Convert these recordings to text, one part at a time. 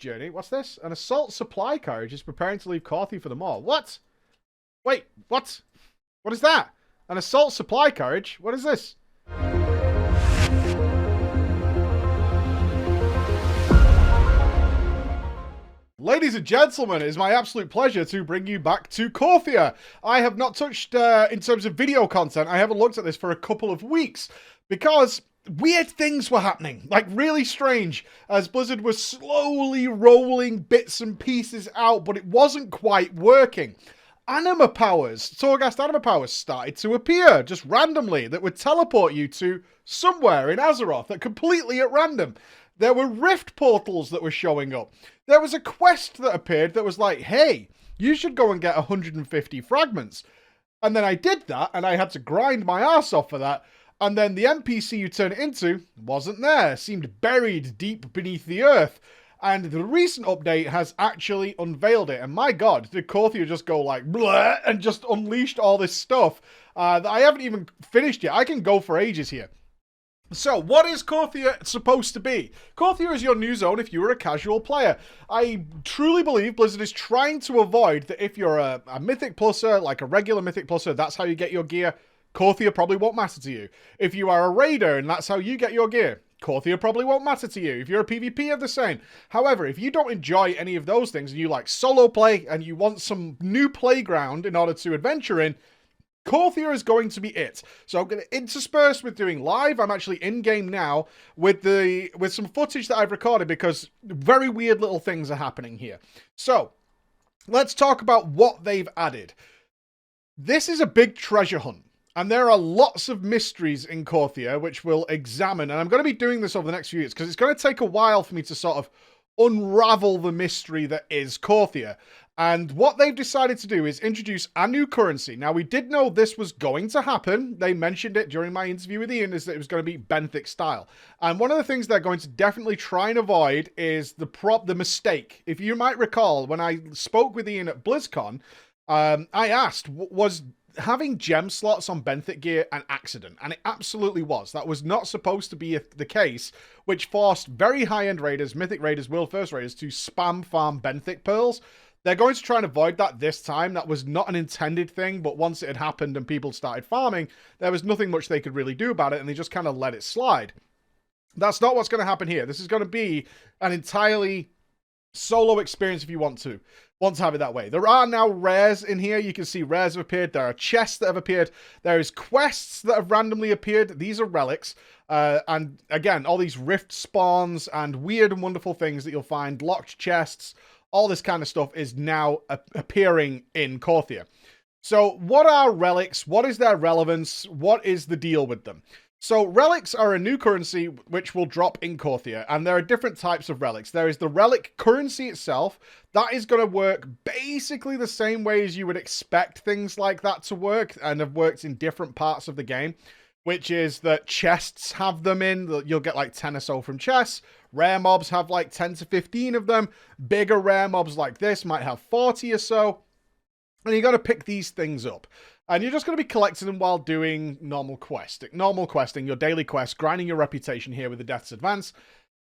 journey. What's this? An assault supply carriage is preparing to leave Korthia for the mall. What? Wait, what? What is that? An assault supply carriage? What is this? Ladies and gentlemen, it is my absolute pleasure to bring you back to Korthia. I have not touched, in terms of video content, I haven't looked at this for a couple of weeks because weird things were happening, like really strange, as Blizzard was slowly rolling bits and pieces out, but it wasn't quite working. Anima powers, Torghast anima powers started to appear just randomly that would teleport you to somewhere in Azeroth, that completely at random. There were rift portals that were showing up. There was a quest that appeared that was like, hey, you should go and get 150 fragments. And then I did that, and I had to grind my ass off for that. And then the NPC you turn it into wasn't there, seemed buried deep beneath the earth. And the recent update has actually unveiled it. And my god, did Korthia just go like, bleh, and just unleashed all this stuff that I haven't even finished yet. I can go for ages here. So, what is Korthia supposed to be? Korthia is your new zone if you were a casual player. I truly believe Blizzard is trying to avoid that if you're a Mythic Pluser, like a regular Mythic Pluser, that's how you get your gear, Korthia probably won't matter to you. If you are a Raider and that's how you get your gear, Korthia probably won't matter to you. If you're a PvP, the same. However, if you don't enjoy any of those things and you like solo play and you want some new playground in order to adventure in, Korthia is going to be it. So I'm going to intersperse with doing live. I'm actually in-game now with some footage that I've recorded because very weird little things are happening here. So, let's talk about what they've added. This is a big treasure hunt. And there are lots of mysteries in Korthia which we'll examine. And I'm going to be doing this over the next few years because it's going to take a while for me to sort of unravel the mystery that is Korthia. And what they've decided to do is introduce a new currency. Now, we did know this was going to happen. They mentioned it during my interview with Ian, is that it was going to be benthic style. And one of the things they're going to definitely try and avoid is the mistake. If you might recall, when I spoke with Ian at BlizzCon, I asked, was having gem slots on benthic gear an accident? And it absolutely was. That was not supposed to be the case, which forced very high-end raiders, mythic raiders, world first raiders, to spam farm benthic pearls. They're going to try and avoid that this time. That was not an intended thing, but once it had happened and people started farming, there was nothing much they could really do about it, and they just kind of let it slide. That's not what's going to happen here. This is going to be an entirely solo experience if you want to have it that way. There are now rares in here. You can see rares have appeared. There are chests that have appeared. There is quests that have randomly appeared. These are relics. And again, all these rift spawns and weird and wonderful things that you'll find, locked chests, all this kind of stuff is now appearing in Korthia. So what are relics? What is their relevance? What is the deal with them? So relics are a new currency which will drop in Korthia, and there are different types of relics. There is the relic currency itself. That is going to work basically the same way as you would expect things like that to work, and have worked in different parts of the game, which is that chests have them in. You'll get like 10 or so from chests. Rare mobs have like 10 to 15 of them. Bigger rare mobs like this might have 40 or so. And you're going to pick these things up. And you're just going to be collecting them while doing normal questing, your daily quest, grinding your reputation here with the Death's Advance.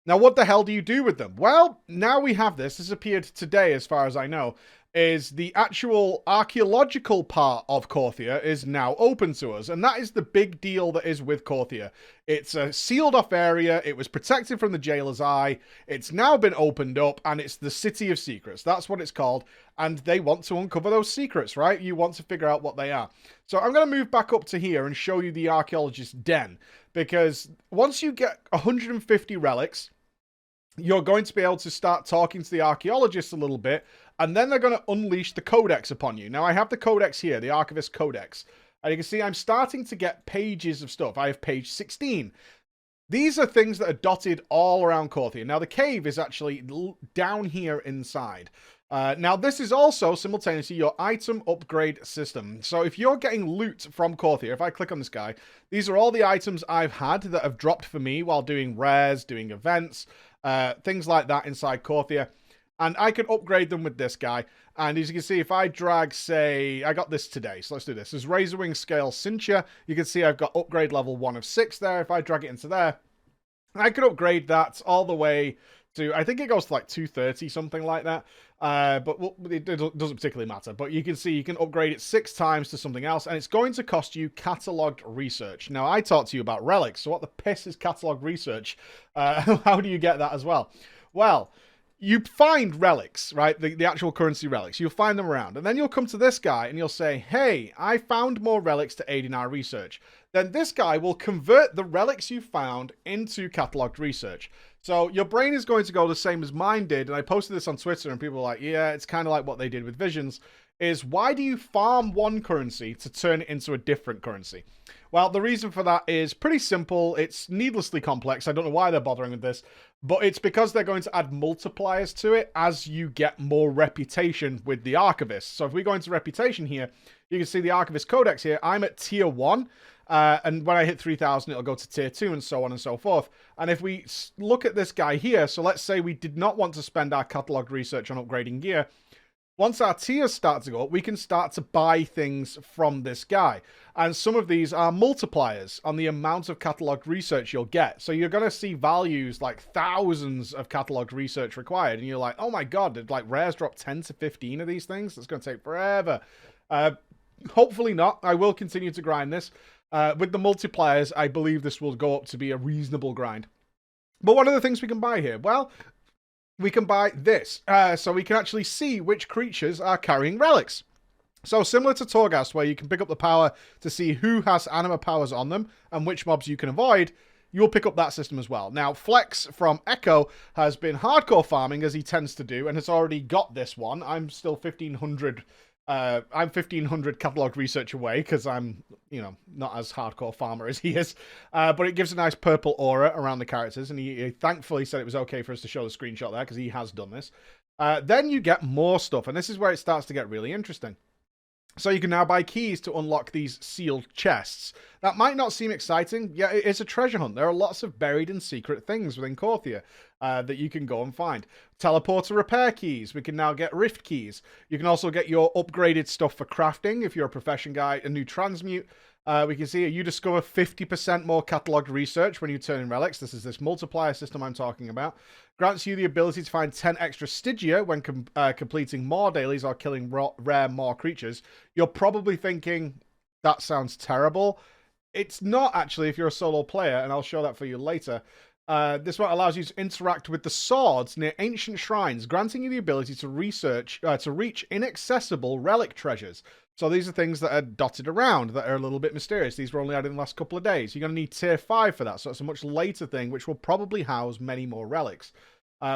Now, what the hell do you do with them? Well, now we have this. This appeared today, as far as I know, is the actual archaeological part of Korthia is now open to us. And that is the big deal that is with Korthia. It's a sealed off area. It was protected from the jailer's eye. It's now been opened up, and it's the City of Secrets. That's what it's called. And they want to uncover those secrets, right? You want to figure out what they are. So I'm going to move back up to here and show you the archaeologist's den. Because once you get 150 relics, you're going to be able to start talking to the archaeologists a little bit, and then they're going to unleash the codex upon you. Now, I have the codex here, the Archivist Codex. And you can see I'm starting to get pages of stuff. I have page 16. These are things that are dotted all around Korthia. Now, the cave is actually down here inside. Now, this is also simultaneously your item upgrade system. So if you're getting loot from Korthia, if I click on this guy, these are all the items I've had that have dropped for me while doing rares, doing events, things like that inside Korthia. And I can upgrade them with this guy. And as you can see, if I drag, say, I got this today, so let's do this. There's Razorwing Scale Cincher. You can see I've got upgrade level 1 of 6 there. If I drag it into there, I could upgrade that all the way to, I think it goes to like 230, something like that. But it doesn't particularly matter. But you can see you can upgrade it 6 times to something else, and it's going to cost you catalogued research. Now, I talked to you about relics, so what the piss is catalogued research? How do you get that as well? Well, you find relics, right? The actual currency relics. You'll find them around. And then you'll come to this guy and you'll say, hey, I found more relics to aid in our research. Then this guy will convert the relics you found into catalogued research. So your brain is going to go the same as mine did. And I posted this on Twitter and people were like, yeah, it's kind of like what they did with Visions. Is why do you farm one currency to turn it into a different currency? Well, the reason for that is pretty simple. It's needlessly complex. I don't know why they're bothering with this, but it's because they're going to add multipliers to it as you get more reputation with the Archivist. So if we go into reputation here, you can see the Archivist Codex here. I'm at tier 1. And when I hit 3,000, it'll go to tier 2 and so on and so forth. And if we look at this guy here, so let's say we did not want to spend our catalogue research on upgrading gear. Once our tiers start to go up, we can start to buy things from this guy. And some of these are multipliers on the amount of catalogued research you'll get. So you're going to see values like thousands of catalogued research required. And you're like, oh my god, did like rares drop 10 to 15 of these things? It's going to take forever. Hopefully not. I will continue to grind this. With the multipliers, I believe this will go up to be a reasonable grind. But what are the things we can buy here? Well, we can buy this. So we can actually see which creatures are carrying relics. So similar to Torghast, where you can pick up the power to see who has anima powers on them and which mobs you can avoid, you'll pick up that system as well. Now, Flex from Echo has been hardcore farming, as he tends to do, and has already got this one. I'm still 1,500... I'm 1,500 catalog research away because I'm, not as hardcore farmer as he is. But it gives a nice purple aura around the characters, and he thankfully said it was okay for us to show the screenshot there because he has done this. Then you get more stuff, and this is where it starts to get really interesting. So you can now buy keys to unlock these sealed chests. That might not seem exciting. Yeah, it's a treasure hunt. There are lots of buried and secret things within Korthia that you can go and find. Teleporter repair keys. We can now get rift keys. You can also get your upgraded stuff for crafting if you're a profession guy, a new transmute. We can see here you discover 50% more catalogued research when you turn in relics. This is this multiplier system I'm talking about. Grants you the ability to find 10 extra Stygia when completing more dailies or killing rare more creatures. You're probably thinking, that sounds terrible. It's not actually if you're a solo player, and I'll show that for you later. This one allows you to interact with the swords near ancient shrines, granting you the ability to reach inaccessible relic treasures. So these are things that are dotted around that are a little bit mysterious. These were only added in the last couple of days. You're going to need tier 5 for that, so it's a much later thing, which will probably house many more relics.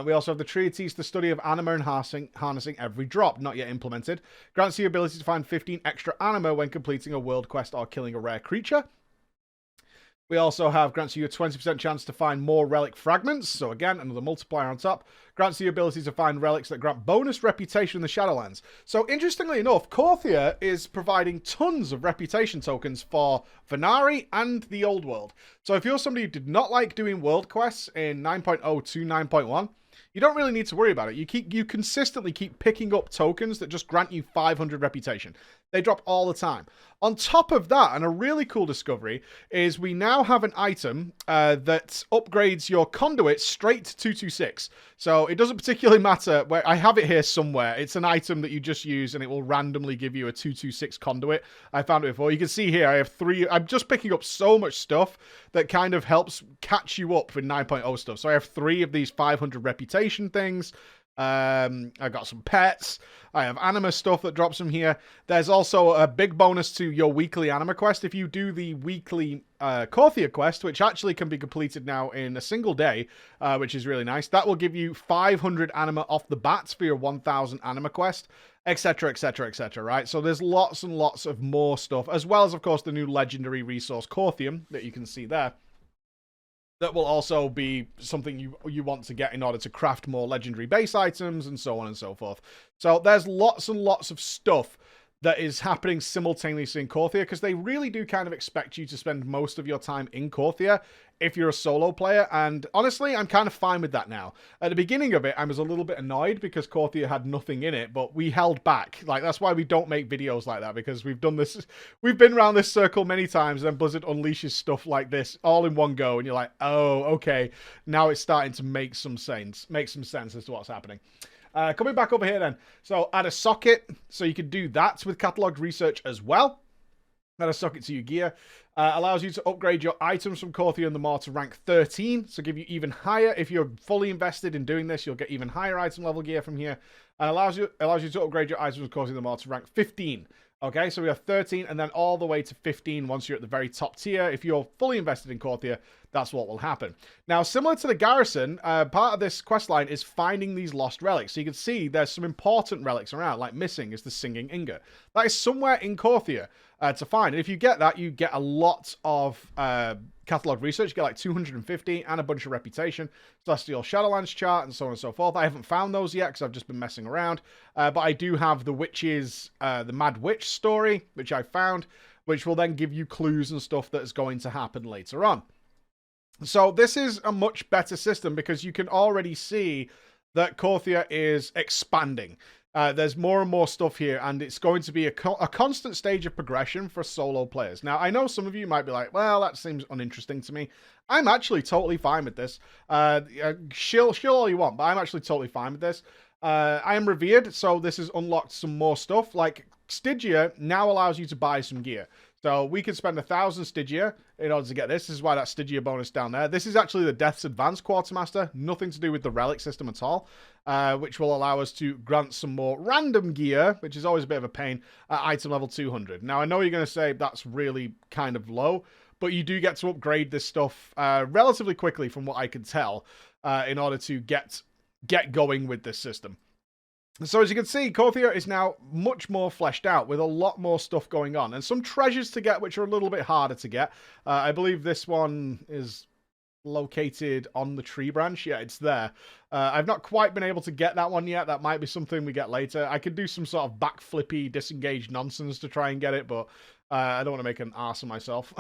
We also have the treatise, the study of anima and harnessing every drop, not yet implemented. Grants you the ability to find 15 extra anima when completing a world quest or killing a rare creature. We also have grants you a 20% chance to find more relic fragments. So again, another multiplier on top. Grants you the ability to find relics that grant bonus reputation in the Shadowlands. So interestingly enough, Korthia is providing tons of reputation tokens for Venari and the Old World. So if you're somebody who did not like doing world quests in 9.0 to 9.1, you don't really need to worry about it. You consistently keep picking up tokens that just grant you 500 reputation. They drop all the time. On top of that, and a really cool discovery, is we now have an item that upgrades your conduit straight to 226. So it doesn't particularly matter where. I have it here somewhere. It's an item that you just use and it will randomly give you a 226 conduit. I found it before. You can see here I have 3. I'm just picking up so much stuff that kind of helps catch you up with 9.0 stuff. So I have 3 of these 500 reputation things. I've got some pets. I have anima stuff that drops from here. There's also a big bonus to your weekly anima quest. If you do the weekly Korthia quest, which actually can be completed now in a single day, which is really nice, that will give you 500 anima off the bat for your 1000 anima quest, etc, etc, etc, right? So there's lots and lots of more stuff, as well as, of course, the new legendary resource Korthium that you can see there. That will also be something you want to get in order to craft more legendary base items and so on and so forth. So there's lots and lots of stuff that is happening simultaneously in Korthia, because they really do kind of expect you to spend most of your time in Korthia if you're a solo player, and honestly, I'm kind of fine with that now. At the beginning of it, I was a little bit annoyed because Korthia had nothing in it, but we held back. Like, that's why we don't make videos like that, because we've done this, we've been around this circle many times, and then Blizzard unleashes stuff like this all in one go, and you're like, oh, okay, now it's starting to make some sense as to what's happening. Coming back over here then. So add a socket. So you can do that with cataloged research as well. Add a socket to your gear. Allows you to upgrade your items from Korthia and the more to rank 13. So give you even higher. If you're fully invested in doing this, you'll get even higher item level gear from here. And allows you to upgrade your items from Korthia and the more to rank 15. Okay, so we have 13 and then all the way to 15 once you're at the very top tier. If you're fully invested in Korthia, that's what will happen. Now, similar to the garrison, part of this questline is finding these lost relics. So you can see there's some important relics around, like missing is the Singing Ingot. That is somewhere in Korthia to find. And if you get that, you get a lot of catalog research. You get like 250 and a bunch of reputation. Celestial Shadowlands chart and so on and so forth. I haven't found those yet because I've just been messing around. But I do have the witches, the Mad Witch story, which I found, which will then give you clues and stuff that is going to happen later on. So this is a much better system because you can already see that Korthia is expanding. There's more and more stuff here, and it's going to be a constant stage of progression for solo players. Now, I know some of you might be like, well, that seems uninteresting to me. I'm actually totally fine with this. Shill all you want, but I'm actually totally fine with this. I am revered, so this has unlocked some more stuff. Like, Stygia now allows you to buy some gear. So we can spend 1,000 Stygia in order to get this. This is why that Stygia bonus down there. This is actually the Death's Advanced Quartermaster. Nothing to do with the relic system at all. Which will allow us to grant some more random gear, which is always a bit of a pain, at item level 200. Now, I know you're going to say that's really kind of low, but you do get to upgrade this stuff relatively quickly from what I can tell in order to get going with this system. So as you can see, Korthia is now much more fleshed out with a lot more stuff going on. And some treasures to get, which are a little bit harder to get. I believe this one is located on the tree branch. Yeah, it's there. I've not quite been able to get that one yet. That might be something we get later. I could do some sort of backflippy, disengaged nonsense to try and get it, but I don't want to make an arse of myself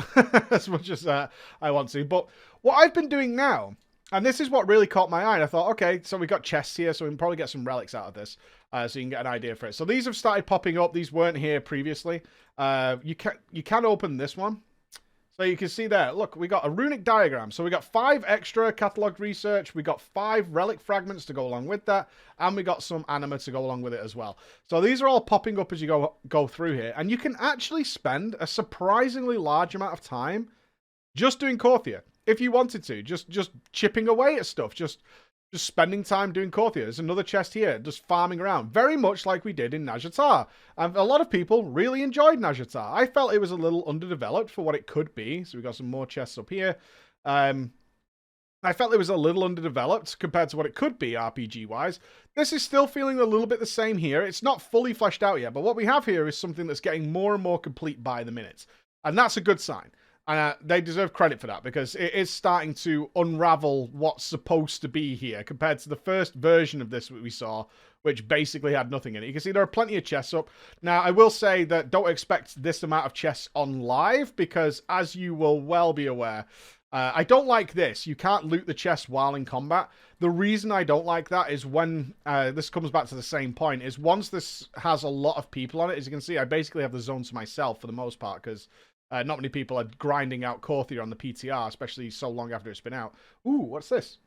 as much as I want to. But what I've been doing now, and this is what really caught my eye. And I thought, okay, so we got chests here, so we can probably get some relics out of this, so you can get an idea for it. So these have started popping up. These weren't here previously. You can open this one. So you can see there, look, we got a runic diagram. So we got 5 extra cataloged research. We got 5 relic fragments to go along with that. And we got some anima to go along with it as well. So these are all popping up as you go through here. And you can actually spend a surprisingly large amount of time just doing Korthia. If you wanted to, just chipping away at stuff, just spending time doing Korthia. There's another chest here, just farming around, very much like we did in Nazjatar. And a lot of people really enjoyed Nazjatar. I felt it was a little underdeveloped for what it could be. So we got some more chests up here. I felt it was a little underdeveloped compared to what it could be RPG-wise. This is still feeling a little bit the same here. It's not fully fleshed out yet, but what we have here is something that's getting more and more complete by the minute. And that's a good sign. And they deserve credit for that because it is starting to unravel what's supposed to be here compared to the first version of this that we saw, which basically had nothing in it. You can see there are plenty of chests up. Now, I will say that don't expect this amount of chests on live because, as you will well be aware, I don't like this. You can't loot the chest while in combat. The reason I don't like that is when, this comes back to the same point, is once this has a lot of people on it, as you can see, I basically have the zone to myself for the most part because not many people are grinding out Korthia on the PTR, especially so long after it's been out. Ooh, what's this?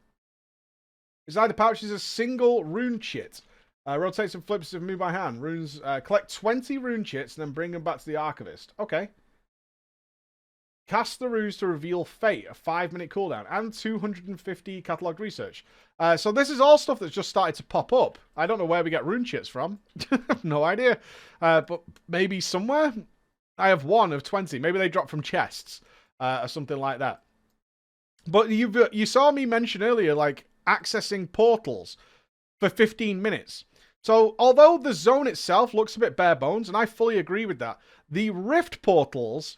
Inside the pouch is a single rune chit. Rotates and flips if moved by hand. Runes, collect 20 rune chits and then bring them back to the archivist. Okay. Cast the runes to reveal fate, a 5-minute cooldown, and 250 catalogued research. So this is all stuff that's just started to pop up. I don't know where we get rune chits from. No idea. But maybe somewhere. I have 1 of 20. Maybe they drop from chests or something like that. But you saw me mention earlier, like, accessing portals for 15 minutes. So, although the zone itself looks a bit bare bones, and I fully agree with that, the rift portals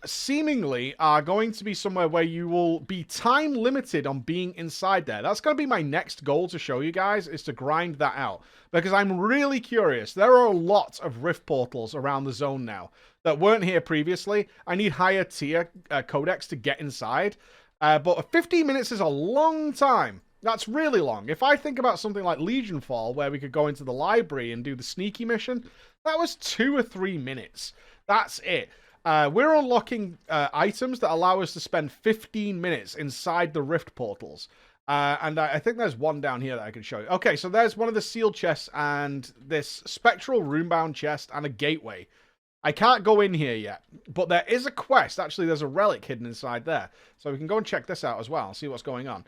seemingly are going to be somewhere where you will be time limited on being inside there. That's going to be my next goal to show you guys, is to grind that out. Because I'm really curious. There are a lot of rift portals around the zone now that weren't here previously. I need higher tier codex to get inside. But 15 minutes is a long time. That's really long. If I think about something like Legion Fall, where we could go into the library and do the sneaky mission, that was 2 or 3 minutes. That's it. We're unlocking items that allow us to spend 15 minutes inside the rift portals. And I think there's one down here that I can show you. Okay, so there's one of the sealed chests and this spectral runebound chest and a gateway. I can't go in here yet, but there is a quest. Actually, there's a relic hidden inside there. So we can go and check this out as well, see what's going on.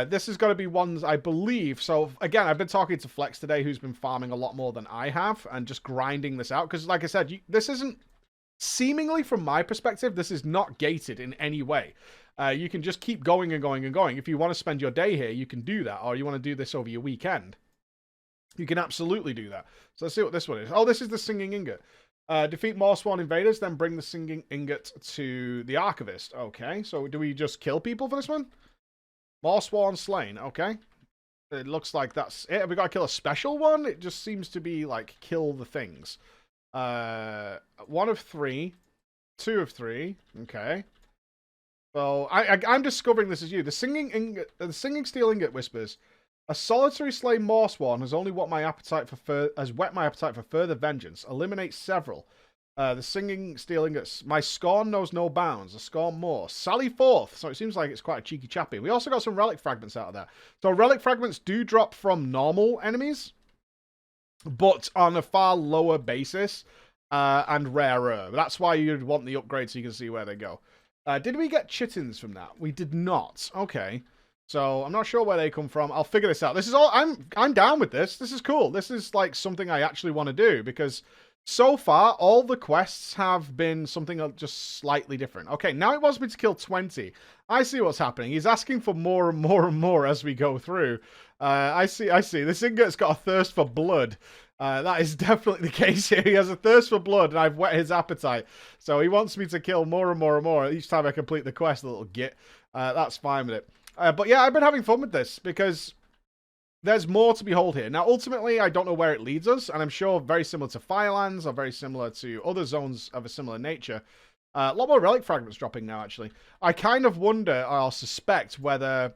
This is going to be ones, I believe. So, again, I've been talking to Flex today, who's been farming a lot more than I have, and just grinding this out. Because, like I said, this isn't, seemingly from my perspective, this is not gated in any way. You can just keep going and going and going. If you want to spend your day here, you can do that. Or you want to do this over your weekend, you can absolutely do that. So let's see what this one is. Oh, this is the Singing Ingot. Defeat more Sworn invaders, then bring the Singing Ingot to the Archivist. Okay, so do we just kill people for this one? More Sworn slain. Okay. It looks like that's it. Have we got to kill a special one? It just seems to be like kill the things. 1 of 3. 2 of 3. Okay. So I'm discovering this as you. The Singing Steel Ingot whispers, a solitary slain Morsworn has only whet my appetite for further vengeance. Eliminate several. The Singing Steel Ingots. My scorn knows no bounds. A scorn more. Sally forth. So it seems like it's quite a cheeky chappy. We also got some relic fragments out of that. So relic fragments do drop from normal enemies, but on a far lower basis and rarer. That's why you'd want the upgrade so you can see where they go. Did we get chittins from that? We did not. Okay. So I'm not sure where they come from. I'll figure this out. This is all I'm down with this. This is cool. This is like something I actually want to do because so far all the quests have been something just slightly different. Okay, now it wants me to kill 20. I see what's happening. He's asking for more and more and more as we go through. I see. This ingot's got a thirst for blood. That is definitely the case here. He has a thirst for blood, and I've whet his appetite. So he wants me to kill more and more and more each time I complete the quest, the little git. That's fine with it. But yeah, I've been having fun with this because there's more to behold here. Now, ultimately, I don't know where it leads us, and I'm sure very similar to Firelands or very similar to other zones of a similar nature. A lot more relic fragments dropping now, actually. I kind of wonder, or suspect, whether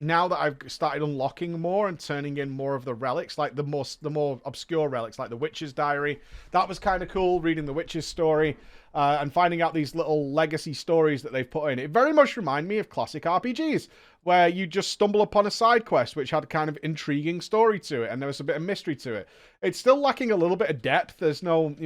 now that I've started unlocking more and turning in more of the relics, like the more obscure relics, like the Witch's Diary. That was kind of cool, reading the Witch's story and finding out these little legacy stories that they've put in. It very much reminded me of classic RPGs, where you just stumble upon a side quest which had a kind of intriguing story to it, and there was a bit of mystery to it. It's still lacking a little bit of depth. There's no,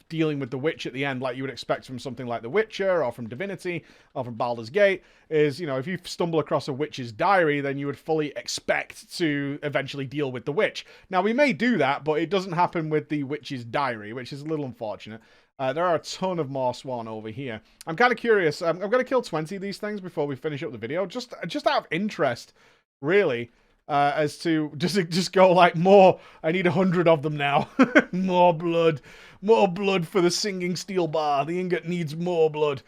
dealing with the witch at the end like you would expect from something like The Witcher or from Divinity or from Baldur's Gate. Is, if you stumble across a witch's diary, then you would fully expect to eventually deal with the witch. Now, we may do that, but it doesn't happen with the witch's diary, which is a little unfortunate. There are a ton of Morsworn over here. I'm kind of curious. I'm going to kill 20 of these things before we finish up the video, just out of interest, really, as to just go like more. I need 100 of them now. More blood for the Singing Steel Bar. The ingot needs more blood.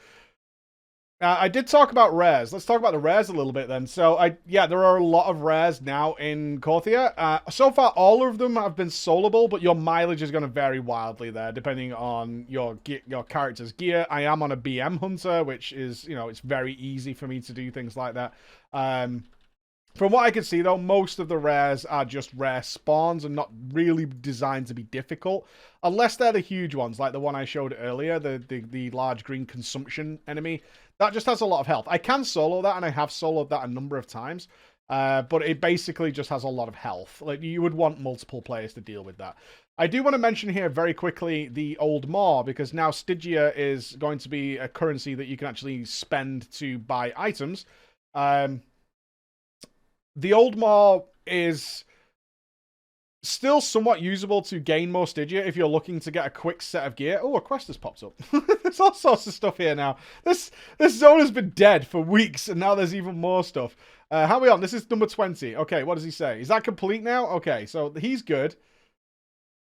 I did talk about rares. Let's talk about the rares a little bit then. So, there are a lot of rares now in Korthia. So far, all of them have been soloable, but your mileage is going to vary wildly there, depending on your character's gear. I am on a BM hunter, which is, it's very easy for me to do things like that. From what I can see, though, most of the rares are just rare spawns and not really designed to be difficult. Unless they're the huge ones, like the one I showed earlier, the large green consumption enemy. That just has a lot of health. I can solo that, and I have soloed that a number of times. But it basically just has a lot of health. Like, you would want multiple players to deal with that. I do want to mention here very quickly the Old Maw, because now Stygia is going to be a currency that you can actually spend to buy items. The Old Maw is still somewhat usable to gain more Stygia if you're looking to get a quick set of gear. Oh, a quest has popped up. There's all sorts of stuff here now. This zone has been dead for weeks, and now there's even more stuff. How are we on? This is number 20. Okay, what does he say? Is that complete now? Okay, so he's good.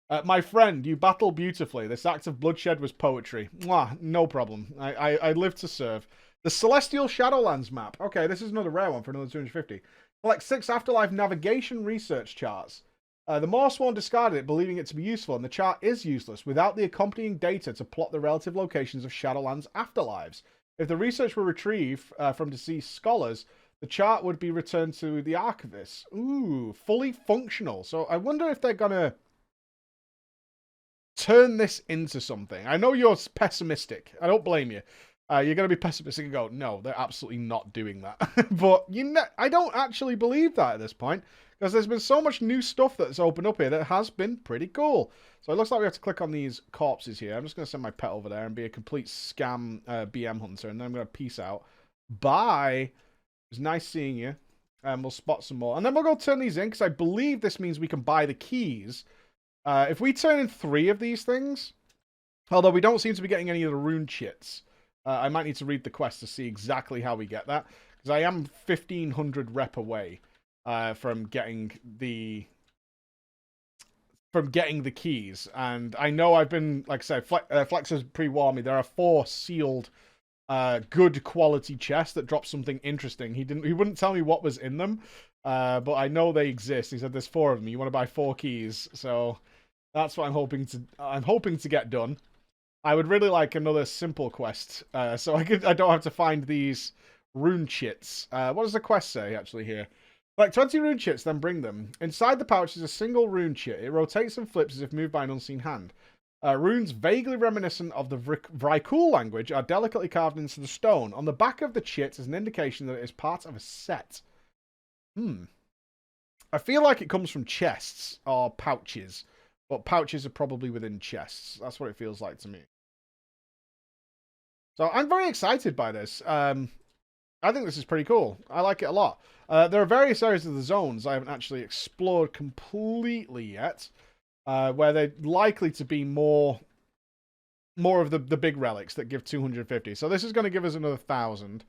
My friend, you battle beautifully. This act of bloodshed was poetry. Mwah, no problem. I live to serve. The Celestial Shadowlands map. Okay, this is another rare one for another 250. Collect 6 Afterlife navigation research charts. The Morsworn discarded it, believing it to be useful, and the chart is useless without the accompanying data to plot the relative locations of Shadowlands' afterlives. If the research were retrieved from deceased scholars, the chart would be returned to the archivist. Ooh, fully functional. So I wonder if they're gonna turn this into something. I know you're pessimistic. I don't blame you. You're going to be pessimistic and go, no, they're absolutely not doing that. But I don't actually believe that at this point, because there's been so much new stuff that's opened up here that has been pretty cool. So it looks like we have to click on these corpses here. I'm just going to send my pet over there and be a complete scam BM hunter, and then I'm going to peace out. Bye. It was nice seeing you. And we'll spot some more. And then we'll go turn these in, because I believe this means we can buy the keys. If we turn in 3 of these things, although we don't seem to be getting any of the rune chits, I might need to read the quest to see exactly how we get that, because I am 1,500 rep away from getting the keys, and I know I've been, like I said, Flex has pre-warned me. There are 4 sealed, good quality chests that drop something interesting. He wouldn't tell me what was in them, but I know they exist. He said there's 4 of them. You want to buy 4 keys, so that's what I'm hoping to get done. I would really like another simple quest, so I don't have to find these rune chits. What does the quest say actually here? Like 20 rune chits, then bring them. Inside the pouch is a single rune chit. It rotates and flips as if moved by an unseen hand. Runes vaguely reminiscent of the Vrykul language are delicately carved into the stone. On the back of the chit is an indication that it is part of a set. I feel like it comes from chests or pouches, but pouches are probably within chests. That's what it feels like to me. So I'm very excited by this. I think this is pretty cool. I like it a lot. There are various areas of the zones I haven't actually explored completely yet, where they're likely to be more of the big relics that give 250. So this is going to give us another 1,000.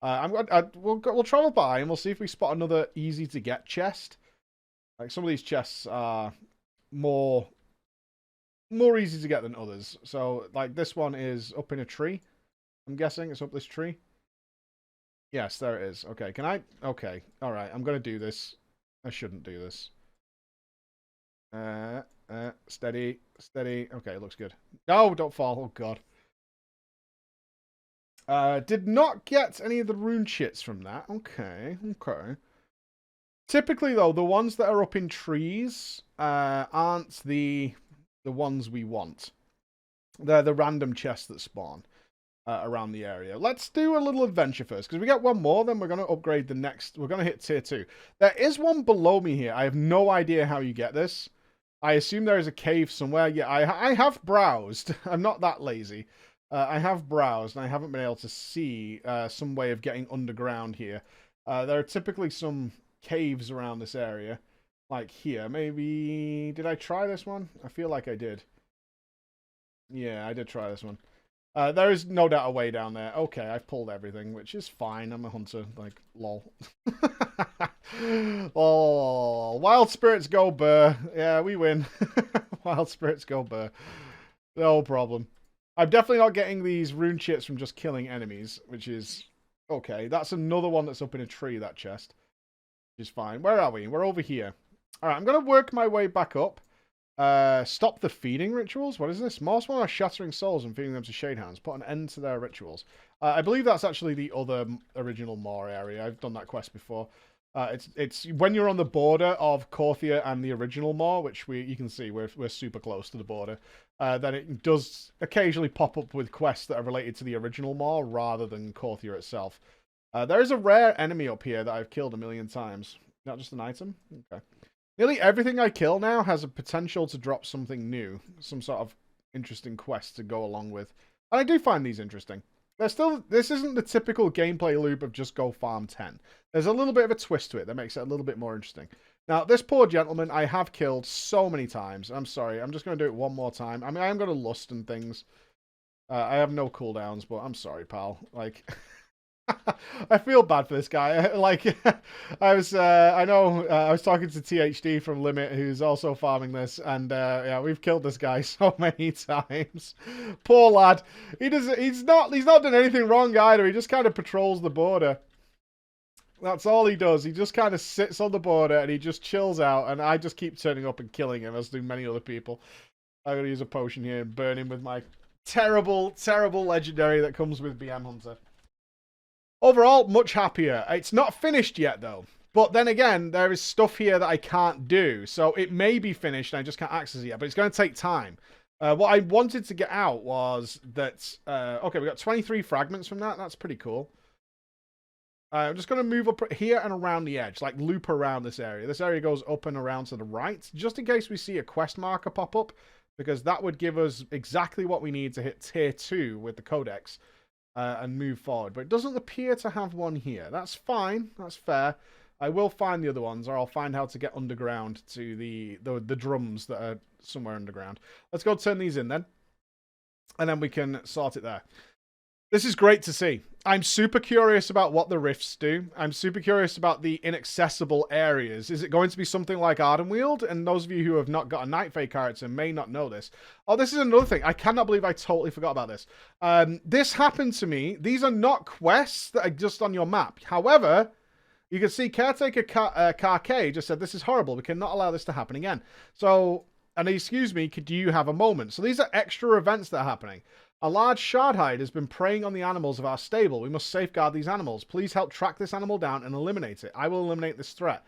We'll travel by and we'll see if we spot another easy to get chest. Like some of these chests are more easy to get than others. So like this one is up in a tree. I'm guessing it's up this tree. Yes, there it is. Okay, can I? Okay, all right. I'm gonna do this. I shouldn't do this. Steady, steady. Okay, it looks good. No, don't fall. Oh god. Did not get any of the rune chits from that. Okay, okay. Typically, though, the ones that are up in trees aren't the ones we want. They're the random chests that spawn around the area. Let's do a little adventure first, because we get one more, then we're going to upgrade the next. We're going to hit tier 2. There is one below me here. I have no idea how you get this. I assume there is a cave somewhere. Yeah, I have browsed. I'm not that lazy. I have browsed, and I haven't been able to see some way of getting underground here. There are typically some caves around this area, like here. Maybe... Did I try this one? I feel like I did. Yeah, I did try this one. There is no doubt a way down there. Okay, I've pulled everything, which is fine. I'm a hunter. Like, lol. Oh, wild spirits go burr. Yeah, we win. Wild spirits go burr. No problem. I'm definitely not getting these rune chits from just killing enemies, which is okay. That's another one that's up in a tree, that chest, which is fine. Where are we? We're over here. All right, I'm going to work my way back up. Stop the feeding rituals. What is this? Morsworn are shattering souls and feeding them to shadehounds. Put an end to their rituals. I believe that's actually the other original Moor area. I've done that quest before. It's when you're on the border of Korthia and the original Moor, which you can see we're super close to the border. Then it does occasionally pop up with quests that are related to the original Moor rather than Korthia itself. There is a rare enemy up here that I've killed 1,000,000 times. Not just an item? Okay. Nearly everything I kill now has a potential to drop something new. Some sort of interesting quest to go along with. And I do find these interesting. This isn't the typical gameplay loop of just go farm 10. There's a little bit of a twist to it that makes it a little bit more interesting. Now, this poor gentleman I have killed so many times. I'm sorry. I'm just going to do it one more time. I mean, I am going to lust and things. I have no cooldowns, but I'm sorry, pal. Like... I feel bad for this guy. Like, I was talking to THD from Limit, who's also farming this, and yeah, we've killed this guy so many times. Poor lad. He's not done anything wrong either. He just kind of patrols the border. That's all he does. He just kind of sits on the border and he just chills out, and I just keep turning up and killing him, as do many other people. I'm gonna use a potion here and burn him with my terrible, terrible legendary that comes with BM Hunter. Overall, much happier. It's not finished yet, though. But then again, there is stuff here that I can't do. So it may be finished and I just can't access it yet. But it's going to take time. What I wanted to get out was that... okay, we got 23 fragments from that. That's pretty cool. I'm just going to move up here and around the edge. Like, loop around this area. This area goes up and around to the right. Just in case we see a quest marker pop up. Because that would give us exactly what we need to hit tier 2 with the codex. And move forward. But it doesn't appear to have one here. That's fine. That's fair. I will find the other ones, or I'll find how to get underground to the drums that are somewhere underground. Let's go turn these in then. And then we can sort it there. This is great to see. I'm super curious about what the rifts do. I'm super curious about the inaccessible areas. Is it going to be something like Ardenweald? And those of you who have not got a Night Fae character may not know this. Oh, this is another thing. I cannot believe I totally forgot about this. This happened to me. These are not quests that are just on your map. However, you can see Caretaker Karkay just said, this is horrible. We cannot allow this to happen again. So, and excuse me, do you have a moment? So these are extra events that are happening. A large shardhide has been preying on the animals of our stable. We must safeguard these animals. Please help track this animal down and eliminate it. I will eliminate this threat.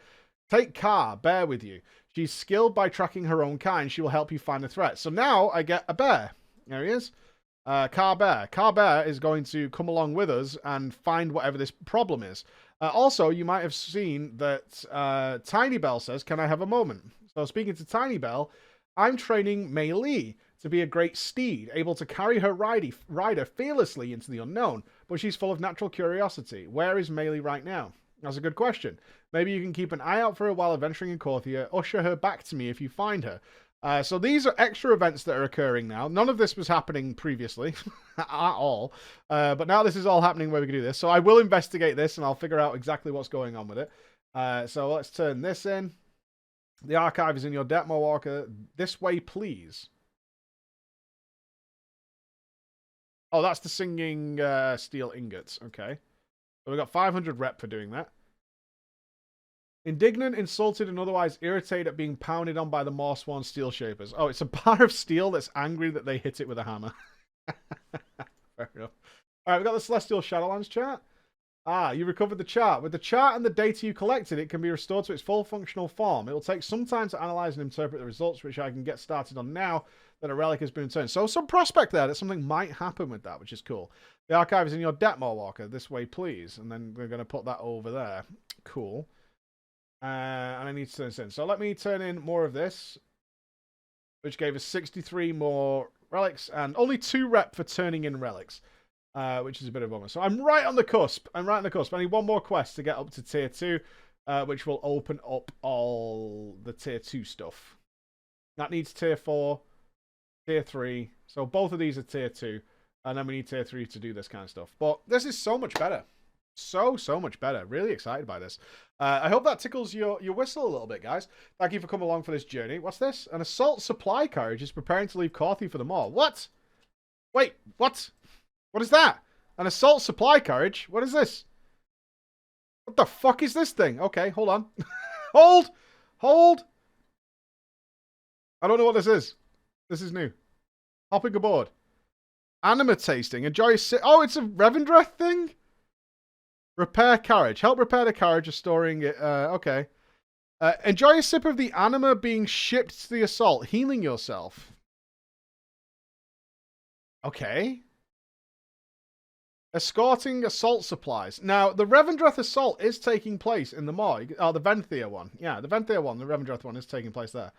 Take Car, bear with you. She's skilled by tracking her own kind. She will help you find the threat. So now I get a bear. There he is. Car Bear. Car Bear is going to come along with us and find whatever this problem is. Also, you might have seen that Tiny Bell says, can I have a moment? So speaking to Tiny Bell, I'm training Mei Li to be a great steed, able to carry her rider fearlessly into the unknown, but she's full of natural curiosity. Where is Mei Li right now? That's a good question. Maybe you can keep an eye out for her while adventuring in Korthia. Usher her back to me if you find her. So these are extra events that are occurring now. None of this was happening previously at all. But now this is all happening where we can do this. So I will investigate this and I'll figure out exactly what's going on with it. So let's turn this in. The archive is in your Detmo Walker. This way, please. Oh, that's the singing steel ingots. Okay. So we got 500 rep for doing that. Indignant, insulted, and otherwise irritated at being pounded on by the Morsworn Steel Shapers. Oh, it's a bar of steel that's angry that they hit it with a hammer. Fair enough. Alright, we've got the Celestial Shadowlands chart. Ah, you recovered the chart. With the chart and the data you collected, it can be restored to its full functional form. It will take some time to analyze and interpret the results, which I can get started on now that a relic has been returned. So some prospect there that something might happen with that, which is cool. The archive is in your Detmo Walker. This way, please. And then we're going to put that over there. Cool. And I need to turn this in. So let me turn in more of this, which gave us 63 more relics and only 2 rep for turning in relics, which is a bit of a bummer. So I'm right on the cusp. I'm right on the cusp. I need one more quest to get up to tier 2, which will open up all the tier 2 stuff. That needs tier 4, tier 3. So both of these are tier 2. And then we need tier 3 to do this kind of stuff. But this is so much better. So much better. Really excited by this. I hope that tickles your whistle a little bit, guys. Thank you for coming along for this journey. What's this? An assault supply carriage is preparing to leave Korthia for the mall. What? Wait, what? What is that? An assault supply carriage? What is this? What the fuck is this thing? Okay, hold on. Hold! I don't know what this is. This is new. Hopping aboard. Anima tasting. Enjoy oh, it's a Revendreth thing? Repair carriage. Help repair the carriage, restoring it. Okay. Enjoy a sip of the anima being shipped to the assault, healing yourself. Okay. Escorting assault supplies. Now, the Revendreth assault is taking place in the mall. Oh, the Venthia one. Yeah, the Venthia one, the Revendreth one is taking place there.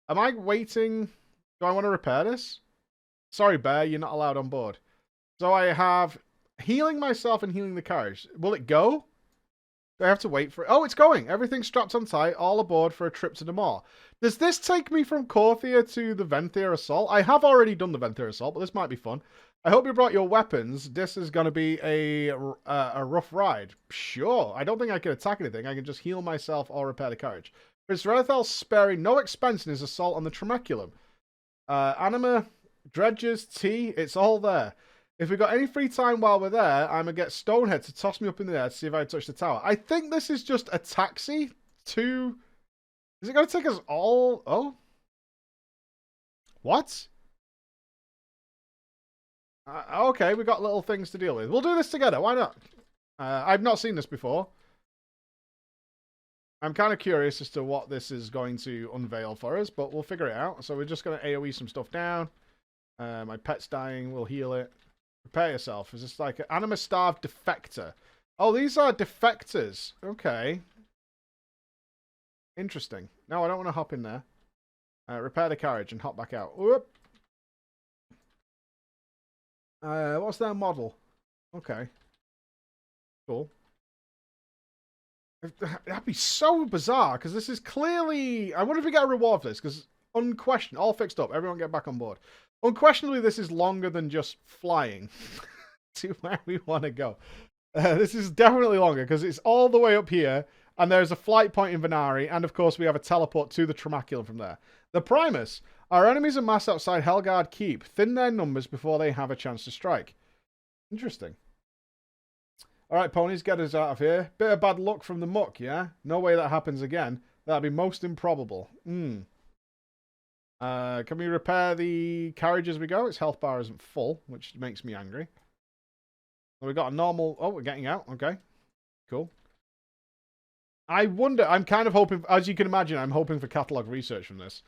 Am I waiting? Do I want to repair this? Sorry, Bear, you're not allowed on board. So I have healing myself and healing the carriage. Will it go? Do I have to wait for it? Oh, it's going. Everything's strapped on tight, all aboard for a trip to the mall. Does this take me from Korthia to the Venthyr Assault? I have already done the Venthyr Assault, but this might be fun. I hope you brought your weapons. This is going to be a rough ride. Sure. I don't think I can attack anything. I can just heal myself or repair the carriage. Prince Renethal sparing no expense in his assault on the Tremaculum. Anima, dredges, tea, it's all there. If we got any free time while we're there, I'm going to get Stonehead to toss me up in the air to see if I touch the tower. I think this is just a taxi to... Is it going to take us all... Oh? What? Okay, we got little things to deal with. We'll do this together. Why not? I've not seen this before. I'm kind of curious as to what this is going to unveil for us, but we'll figure it out. So we're just going to AoE some stuff down. My pet's dying. We'll heal it. Prepare yourself. Is this like an anima-starved defector? Oh, these are defectors. Okay. Interesting. No, I don't want to hop in there. Repair the carriage and hop back out. Whoop. What's their model? Okay. Cool. That'd be so bizarre, because this is clearly... I wonder if we get a reward for this, because unquestionably... All fixed up. Everyone get back on board. Unquestionably, this is longer than just flying to where we want to go. This is definitely longer, because it's all the way up here, and there's a flight point in Venari, and of course we have a teleport to the Tremaculum from there. The Primus. Our enemies are massed outside Helgard Keep. Thin their numbers before they have a chance to strike. Interesting. Alright, ponies, get us out of here. Bit of bad luck from the muck, yeah? No way that happens again. That'd be most improbable. Can we repair the carriage as we go? Its health bar isn't full, which makes me angry. We got a normal... Oh, we're getting out. Okay. Cool. I wonder... I'm kind of hoping... As you can imagine, I'm hoping for catalogue research from this.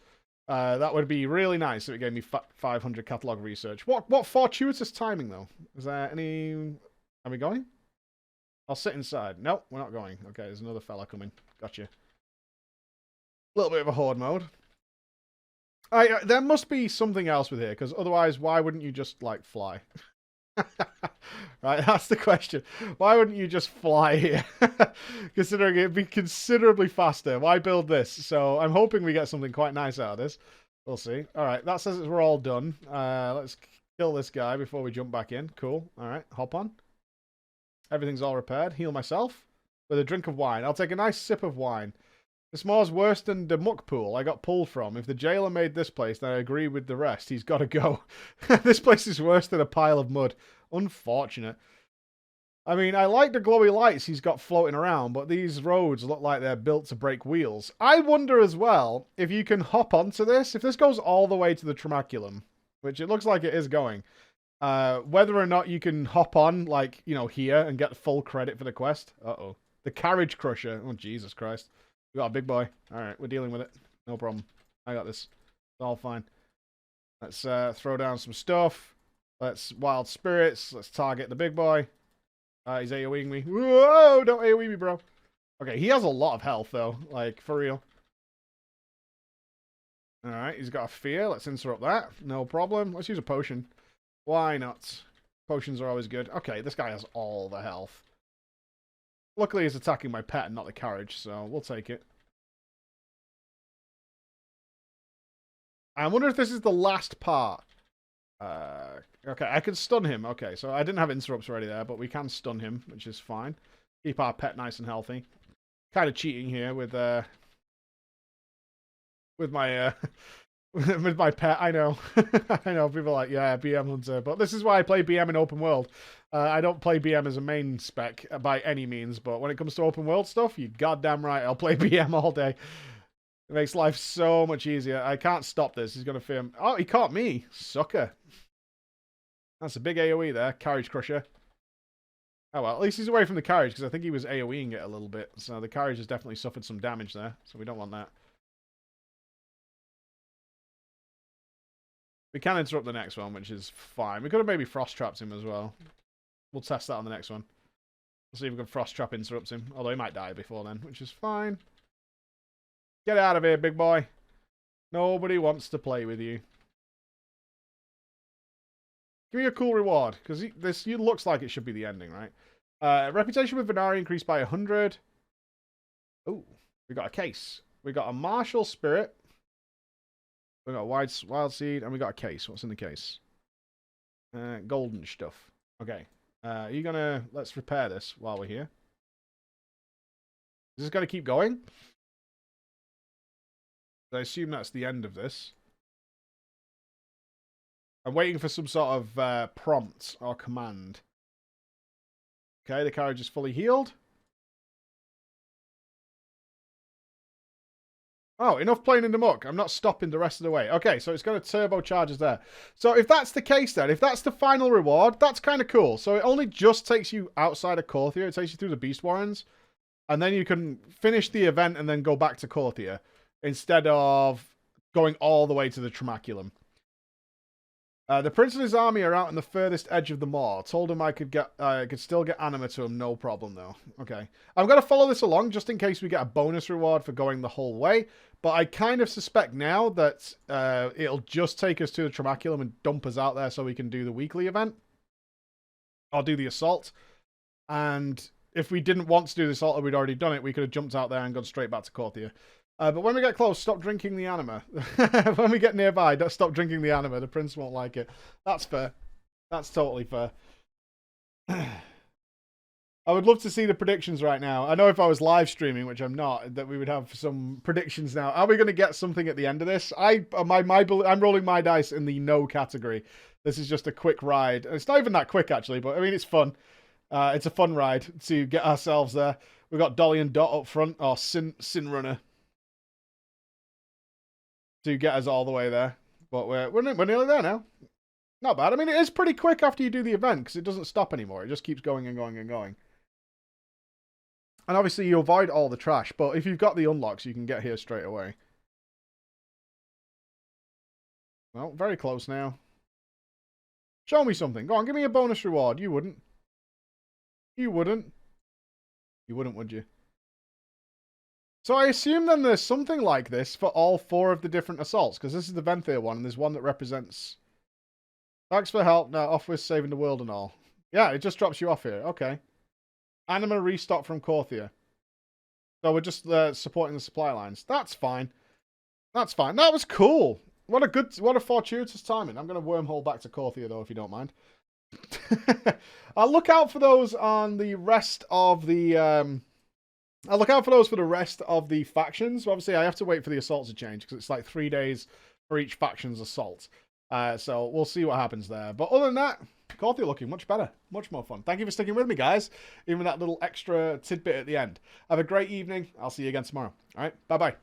That would be really nice if it gave me 500 catalogue research. What fortuitous timing, though? Is there any... Are we going? I'll sit inside. Nope, we're not going. Okay, there's another fella coming. Gotcha. A little bit of a horde mode. There must be something else with here, because otherwise, why wouldn't you just, like, fly? Right, that's the question. Why wouldn't you just fly here? Considering it'd be considerably faster. Why build this? So I'm hoping we get something quite nice out of this. We'll see. Alright, that says we're all done. Let's kill this guy before we jump back in. Cool. Alright, hop on. Everything's all repaired. Heal myself with a drink of wine. I'll take a nice sip of wine. This more's worse than the muck pool I got pulled from. If the jailer made this place, then I agree with the rest. He's got to go. This place is worse than a pile of mud. Unfortunate. I mean, I like the glowy lights he's got floating around, but these roads look like they're built to break wheels. I wonder as well if you can hop onto this. If this goes all the way to the Tremaculum, which it looks like it is going, whether or not you can hop on, like, you know, here and get full credit for the quest. Uh-oh. The Carriage Crusher. Oh, Jesus Christ. We got a big boy. Alright, we're dealing with it. No problem. I got this. It's all fine. Let's throw down some stuff. Let's Wild Spirits. Let's target the big boy. He's AoEing me. Whoa! Don't AoE me, bro. Okay, he has a lot of health, though. Like, for real. Alright, he's got a fear. Let's interrupt that. No problem. Let's use a potion. Why not? Potions are always good. Okay, this guy has all the health. Luckily, he's attacking my pet and not the carriage, so we'll take it. I wonder if this is the last part. Okay, I can stun him. Okay, so I didn't have interrupts already there, but we can stun him, which is fine. Keep our pet nice and healthy. Kind of cheating here with my with my pet. I know. I know, people are like, yeah, BM Hunter, but this is why I play BM in open world. I don't play BM as a main spec by any means, but when it comes to open world stuff, you goddamn right, I'll play BM all day. It makes life so much easier. I can't stop this. He's going to film. Oh, he caught me. Sucker. That's a big AoE there. Carriage Crusher. Oh, well, at least he's away from the carriage, because I think he was AoEing it a little bit. So the carriage has definitely suffered some damage there, so we don't want that. We can interrupt the next one, which is fine. We could have maybe Frost Trapped him as well. We'll test that on the next one. We'll see if we can Frost Trap interrupt him. Although he might die before then, which is fine. Get out of here, big boy. Nobody wants to play with you. Give me a cool reward, because this looks like it should be the ending, right? Reputation with Venari increased by 100. Oh, we got a case. We got a Martial Spirit. We got wild seed, and we got a case. What's in the case? Golden stuff. Okay. Are you gonna... Let's repair this while we're here. Is this gonna keep going? I assume that's the end of this. I'm waiting for some sort of prompt or command. Okay, the carriage is fully healed. Oh, enough playing in the muck. I'm not stopping the rest of the way. Okay, so it's going to turbocharge us there. So if that's the case then, if that's the final reward, that's kind of cool. So it only just takes you outside of Korthia. It takes you through the Beast Warrens. And then you can finish the event and then go back to Korthia. Instead of going all the way to the Tremaculum. The prince and his army are out on the furthest edge of the moor. Told him I could still get anima to him, no problem though. Okay, I'm gonna follow this along just in case we get a bonus reward for going the whole way. But I kind of suspect now that it'll just take us to the Tremaculum and dump us out there so we can do the weekly event. Or do the assault. And if we didn't want to do the assault or we'd already done it, we could have jumped out there and gone straight back to Korthia. But when we get close, stop drinking the anima. When we get nearby, don't stop drinking the anima. The prince won't like it. That's fair. That's totally fair. I would love to see the predictions right now. I know if I was live streaming, which I'm not, that we would have some predictions now. Are we going to get something at the end of this? I'm rolling my dice in the no category. This is just a quick ride. It's not even that quick, actually, but I mean, it's fun. It's a fun ride to get ourselves there. We've got Dolly and Dot up front, or Sin Runner, to get us all the way there. But we're nearly there now. Not bad. I mean, it is pretty quick after you do the event, because it doesn't stop anymore. It just keeps going and going and going. And obviously, you avoid all the trash, but if you've got the unlocks, you can get here straight away. Well, very close now. Show me something. Go on, give me a bonus reward. You wouldn't. You wouldn't. You wouldn't, would you? So I assume then there's something like this for all 4 of the different assaults, because this is the Venthyr one, and there's one that represents... Thanks for help, now off with saving the world and all. Yeah, it just drops you off here, okay. Anima restock from Korthia. So we're just supporting the supply lines. That's fine. That's fine. That was cool. What a fortuitous timing. I'm going to wormhole back to Korthia, though, if you don't mind. I'll look out for those on the rest of the... I'll look out for those for the rest of the factions. Obviously, I have to wait for the assaults to change because it's like 3 days for each faction's assault. So we'll see what happens there. But other than that, Korthia looking much better. Much more fun. Thank you for sticking with me, guys. Even that little extra tidbit at the end. Have a great evening. I'll see you again tomorrow. All right. Bye-bye.